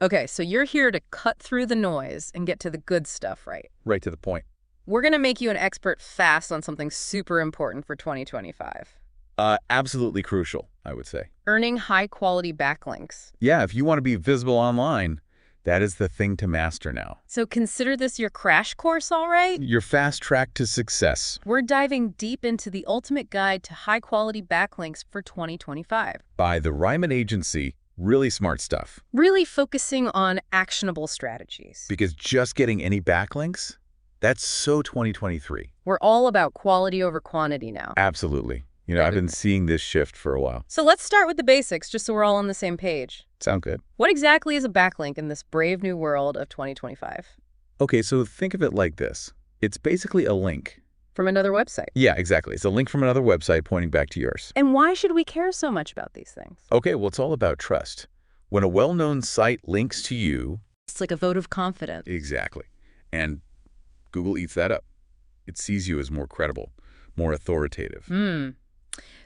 Okay, so you're here to cut through the noise and get to the good stuff, right? Right to the point. We're going to make you an expert fast on something super important for 2025. Absolutely crucial, I would say. Earning high-quality backlinks. Yeah, if you want to be visible online, that is the thing to master now. So consider this your crash course, all right? Your fast track to success. We're diving deep into the ultimate guide to high-quality backlinks for 2025. By the Ryman Agency, really smart stuff. Really focusing on actionable strategies. Because just getting any backlinks, that's so 2023. We're all about quality over quantity now. Absolutely. I've been seeing this shift for a while. So let's start with the basics, just so we're all on the same page. Sound good? What exactly is a backlink in this brave new world of 2025? Okay, so think of it like this. It's basically a link. From another website. Yeah, exactly. It's a link from another website pointing back to yours. And why should we care so much about these things? Okay, well, it's all about trust. When a well-known site links to you... It's like a vote of confidence. Exactly. And Google eats that up. It sees you as more credible, more authoritative.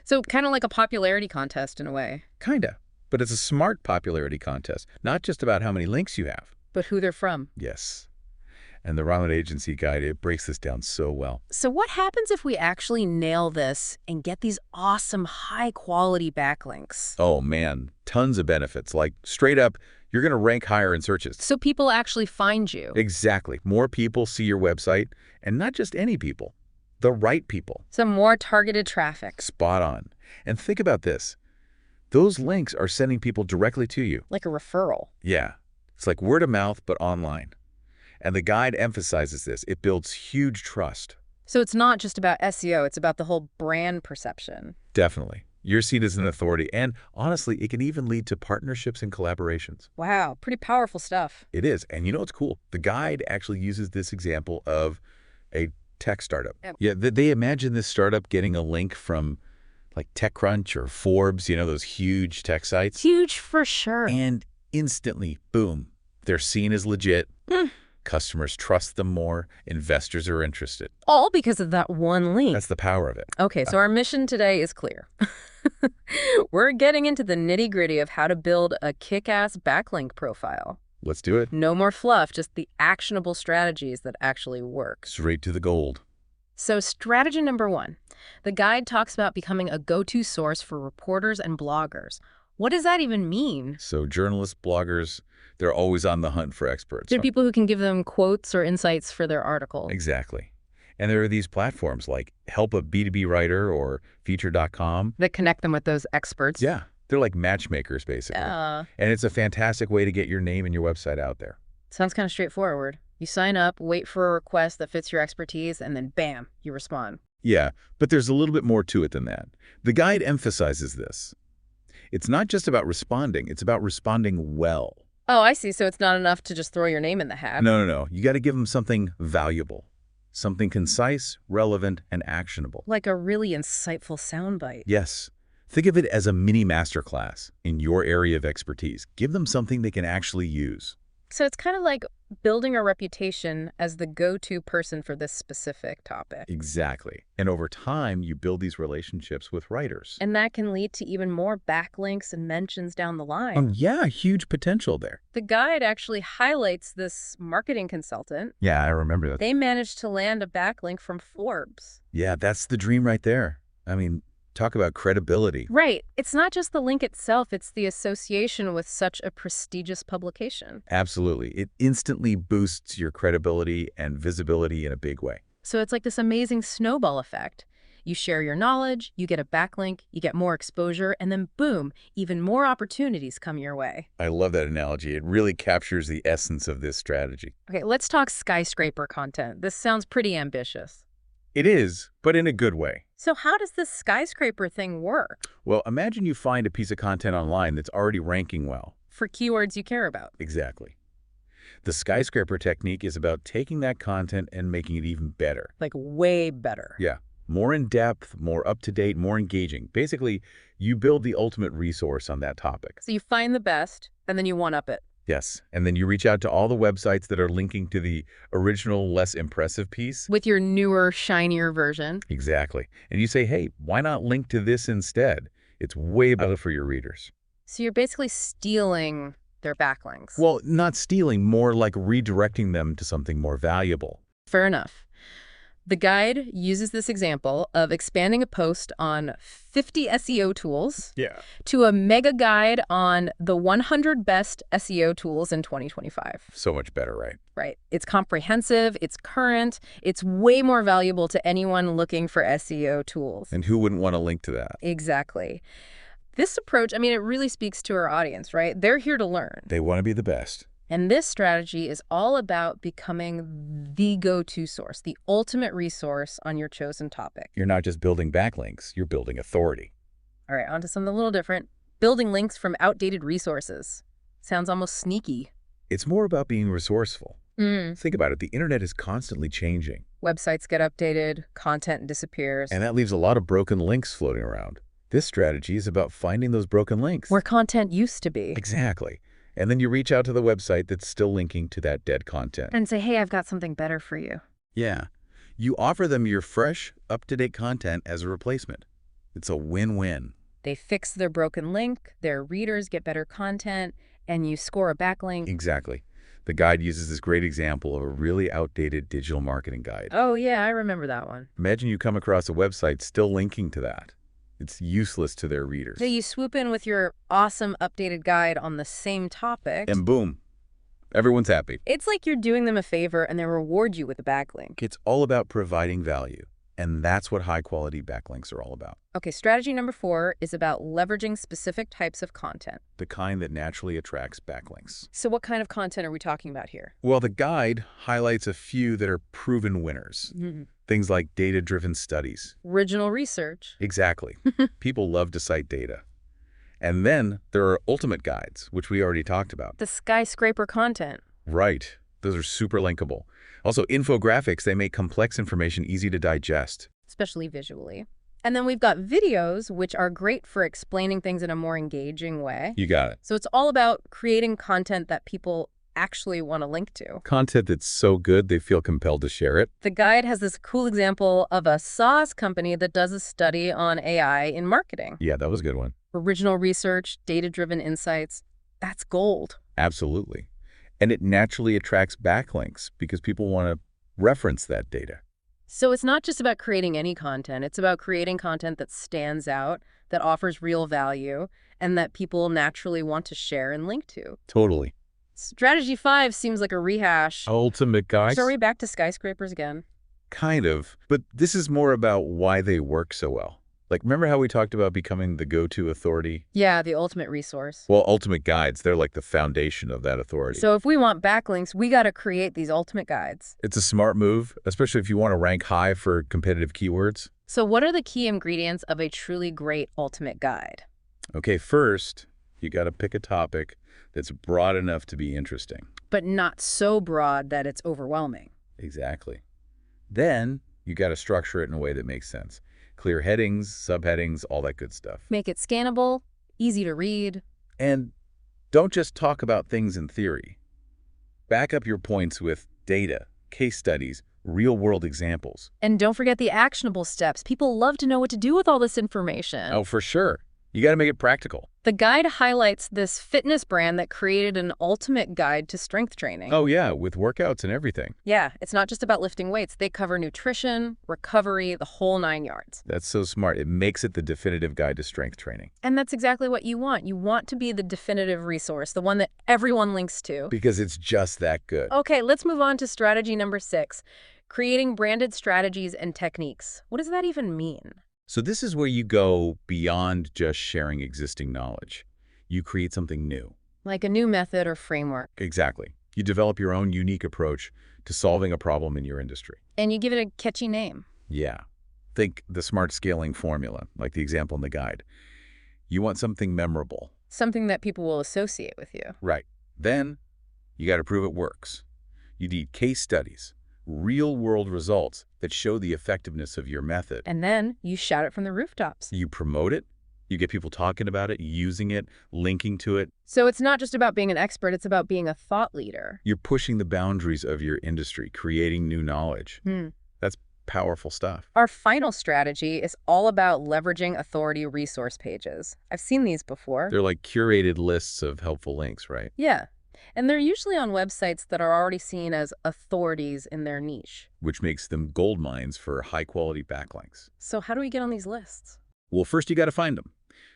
So kind of like a popularity contest in a way. Kinda. But it's a smart popularity contest, not just about how many links you have. But who they're from. Yes. And the Ryman Agency guide, it breaks this down so well. So what happens if we actually nail this and get these awesome high-quality backlinks? Oh, man. Tons of benefits. Like, straight up, you're going to rank higher in searches. So people actually find you. Exactly. More people see your website, and not just any people. The right people. Some more targeted traffic. Spot on. And think about this. Those links are sending people directly to you. Like a referral. Yeah. It's like word of mouth, but online. And the guide emphasizes this. It builds huge trust. So it's not just about SEO, it's about the whole brand perception. Definitely. You're seen as an authority, and honestly, it can even lead to partnerships and collaborations. Wow, pretty powerful stuff. It is. And you know what's cool? The guide actually uses this example of a tech startup. Yep. Yeah, they imagine this startup getting a link from like TechCrunch or Forbes, those huge tech sites. Huge for sure. And instantly, boom, they're seen as legit. Customers trust them more. Investors are interested. All because of that one link. That's the power of it. Okay, so our mission today is clear. We're getting into the nitty-gritty of how to build a kick-ass backlink profile. Let's do it. No more fluff, just the actionable strategies that actually work. Straight to the gold. So strategy number 1. The guide talks about becoming a go-to source for reporters and bloggers. What does that even mean? So journalists, bloggers, they're always on the hunt for experts. They're people who can give them quotes or insights for their article. Exactly. And there are these platforms like Help a B2B Writer or Feature.com. That connect them with those experts. Yeah. They're like matchmakers, basically. And it's a fantastic way to get your name and your website out there. Sounds kind of straightforward. You sign up, wait for a request that fits your expertise, and then bam, you respond. Yeah, but there's a little bit more to it than that. The guide emphasizes this. It's not just about responding, it's about responding well. Oh, I see. So it's not enough to just throw your name in the hat. No. You got to give them something valuable. Something concise, relevant, and actionable. Like a really insightful soundbite. Yes. Think of it as a mini masterclass in your area of expertise. Give them something they can actually use. So it's kind of like building a reputation as the go-to person for this specific topic. Exactly. And over time, you build these relationships with writers. And that can lead to even more backlinks and mentions down the line. Yeah, huge potential there. The guide actually highlights this marketing consultant. Yeah, I remember that. They managed to land a backlink from Forbes. Yeah, that's the dream right there. I mean, talk about credibility. Right. It's not just the link itself, it's the association with such a prestigious publication. Absolutely. It instantly boosts your credibility and visibility in a big way. So it's like this amazing snowball effect. You share your knowledge, you get a backlink, you get more exposure, and then boom, even more opportunities come your way. I love that analogy. It really captures the essence of this strategy. Okay, let's talk skyscraper content. This sounds pretty ambitious. It is, but in a good way. So how does this skyscraper thing work? Well, imagine you find a piece of content online that's already ranking well. For keywords you care about. Exactly. The skyscraper technique is about taking that content and making it even better. Like way better. Yeah. More in-depth, more up-to-date, more engaging. Basically, you build the ultimate resource on that topic. So you find the best, and then you one-up it. Yes, and then you reach out to all the websites that are linking to the original, less impressive piece. With your newer, shinier version. Exactly. And you say, hey, why not link to this instead? It's way better for your readers. So you're basically stealing their backlinks. Well, not stealing, more like redirecting them to something more valuable. Fair enough. The guide uses this example of expanding a post on 50 SEO tools to a mega guide on the 100 best SEO tools in 2025. So much better, right? Right. It's comprehensive, it's current, it's way more valuable to anyone looking for SEO tools. And who wouldn't want to link to that? Exactly. This approach, I mean, it really speaks to our audience, right? They're here to learn. They want to be the best. And this strategy is all about becoming the go-to source, the ultimate resource on your chosen topic. You're not just building backlinks, you're building authority. All right, on to something a little different. Building links from outdated resources. Sounds almost sneaky. It's more about being resourceful. Think about it. The internet is constantly changing. Websites get updated, content disappears. And that leaves a lot of broken links floating around. This strategy is about finding those broken links. Where content used to be. Exactly. And then you reach out to the website that's still linking to that dead content. And say, hey, I've got something better for you. Yeah. You offer them your fresh, up-to-date content as a replacement. It's a win-win. They fix their broken link, their readers get better content, and you score a backlink. Exactly. The guide uses this great example of a really outdated digital marketing guide. Oh, yeah, I remember that one. Imagine you come across a website still linking to that. It's useless to their readers. So you swoop in with your awesome updated guide on the same topic. And boom, everyone's happy. It's like you're doing them a favor and they reward you with a backlink. It's all about providing value. And that's what high-quality backlinks are all about. Okay, strategy number 4 is about leveraging specific types of content. The kind that naturally attracts backlinks. So what kind of content are we talking about here? Well, the guide highlights a few that are proven winners. Things like data-driven studies. Original research. Exactly. People love to cite data. And then there are ultimate guides, which we already talked about. The skyscraper content. Right. Those are super linkable. Also, infographics, they make complex information easy to digest. Especially visually. And then we've got videos, which are great for explaining things in a more engaging way. You got it. So it's all about creating content that people actually want to link to. Content that's so good they feel compelled to share it. The guide has this cool example of a SaaS company that does a study on AI in marketing. Yeah, that was a good one. Original research, data-driven insights. That's gold. Absolutely. And it naturally attracts backlinks because people want to reference that data. So it's not just about creating any content. It's about creating content that stands out, that offers real value, and that people naturally want to share and link to. Totally. Strategy 5 seems like a rehash. Ultimate guides? So are we back to skyscrapers again? Kind of. But this is more about why they work so well. Like, remember how we talked about becoming the go-to authority? Yeah, the ultimate resource. Well, ultimate guides, they're like the foundation of that authority. So if we want backlinks, we got to create these ultimate guides. It's a smart move, especially if you want to rank high for competitive keywords. So what are the key ingredients of a truly great ultimate guide? Okay, first, you got to pick a topic that's broad enough to be interesting. But not so broad that it's overwhelming. Exactly. Then, you got to structure it in a way that makes sense. Clear headings, subheadings, all that good stuff. Make it scannable, easy to read. And don't just talk about things in theory. Back up your points with data, case studies, real-world examples. And don't forget the actionable steps. People love to know what to do with all this information. Oh, for sure. You got to make it practical. The guide highlights this fitness brand that created an ultimate guide to strength training. Oh, yeah, with workouts and everything. Yeah, it's not just about lifting weights. They cover nutrition, recovery, the whole 9 yards. That's so smart. It makes it the definitive guide to strength training. And that's exactly what you want. You want to be the definitive resource, the one that everyone links to. Because it's just that good. Okay, let's move on to strategy number 6, creating branded strategies and techniques. What does that even mean? So this is where you go beyond just sharing existing knowledge. You create something new. Like a new method or framework. Exactly. You develop your own unique approach to solving a problem in your industry. And you give it a catchy name. Yeah. Think the smart scaling formula, like the example in the guide. You want something memorable. Something that people will associate with you. Right. Then you got to prove it works. You need case studies, real-world results that show the effectiveness of your method. And then you shout it from the rooftops. You promote it, you get people talking about it, using it, linking to it. So it's not just about being an expert, it's about being a thought leader. You're pushing the boundaries of your industry, creating new knowledge. That's powerful stuff. Our final strategy is all about leveraging authority resource pages. I've seen these before. They're like curated lists of helpful links, right? Yeah. And they're usually on websites that are already seen as authorities in their niche. Which makes them gold mines for high-quality backlinks. So how do we get on these lists? Well, first you got to find them.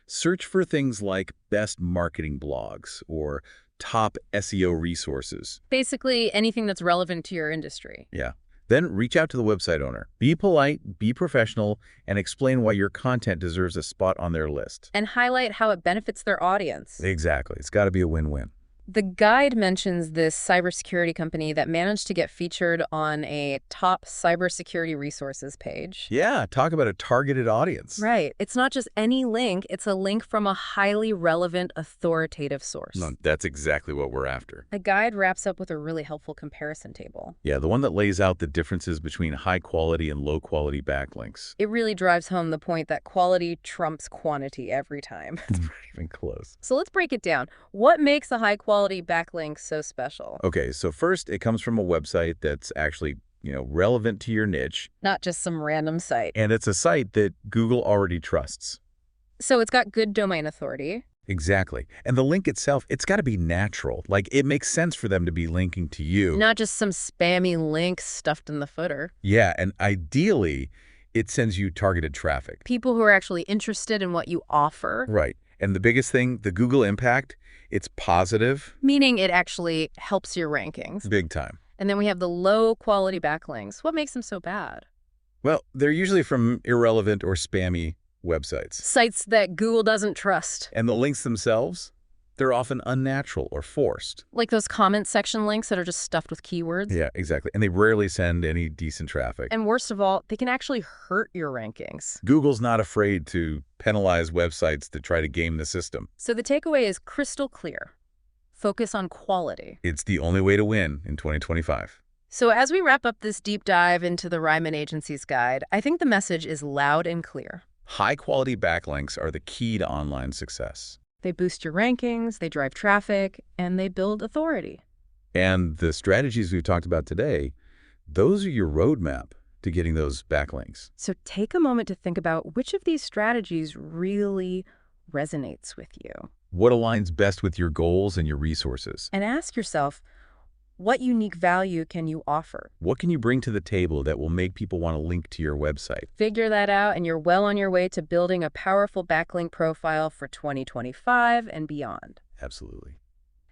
Search for things like best marketing blogs or top SEO resources. Basically, anything that's relevant to your industry. Yeah. Then reach out to the website owner. Be polite, be professional, and explain why your content deserves a spot on their list. And highlight how it benefits their audience. Exactly. It's got to be a win-win. The guide mentions this cybersecurity company that managed to get featured on a top cybersecurity resources page. Yeah, talk about a targeted audience. Right. It's not just any link. It's a link from a highly relevant, authoritative source. No, that's exactly what we're after. The guide wraps up with a really helpful comparison table. Yeah, the one that lays out the differences between high-quality and low-quality backlinks. It really drives home the point that quality trumps quantity every time. It's not even close. So let's break it down. What makes a high-quality backlink so special? Okay, so first, it comes from a website that's actually, relevant to your niche. Not just some random site. And it's a site that Google already trusts. So it's got good domain authority. Exactly. And the link itself, it's got to be natural. Like, it makes sense for them to be linking to you. Not just some spammy link stuffed in the footer. Yeah, and ideally, it sends you targeted traffic. People who are actually interested in what you offer. Right. And the biggest thing, the Google impact, it's positive. Meaning it actually helps your rankings. Big time. And then we have the low-quality backlinks. What makes them so bad? Well, they're usually from irrelevant or spammy websites. Sites that Google doesn't trust. And the links themselves, they're often unnatural or forced. Like those comment section links that are just stuffed with keywords. Yeah, exactly. And they rarely send any decent traffic. And worst of all, they can actually hurt your rankings. Google's not afraid to penalize websites that try to game the system. So the takeaway is crystal clear. Focus on quality. It's the only way to win in 2025. So as we wrap up this deep dive into the Ryman Agency's guide, I think the message is loud and clear. High-quality backlinks are the key to online success. They boost your rankings, they drive traffic, and they build authority. And the strategies we've talked about today, those are your roadmap to getting those backlinks. So take a moment to think about which of these strategies really resonates with you. What aligns best with your goals and your resources? And ask yourself, what unique value can you offer? What can you bring to the table that will make people want to link to your website? Figure that out, and you're well on your way to building a powerful backlink profile for 2025 and beyond. Absolutely.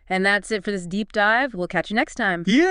And that's it for this deep dive. We'll catch you next time. Yeah.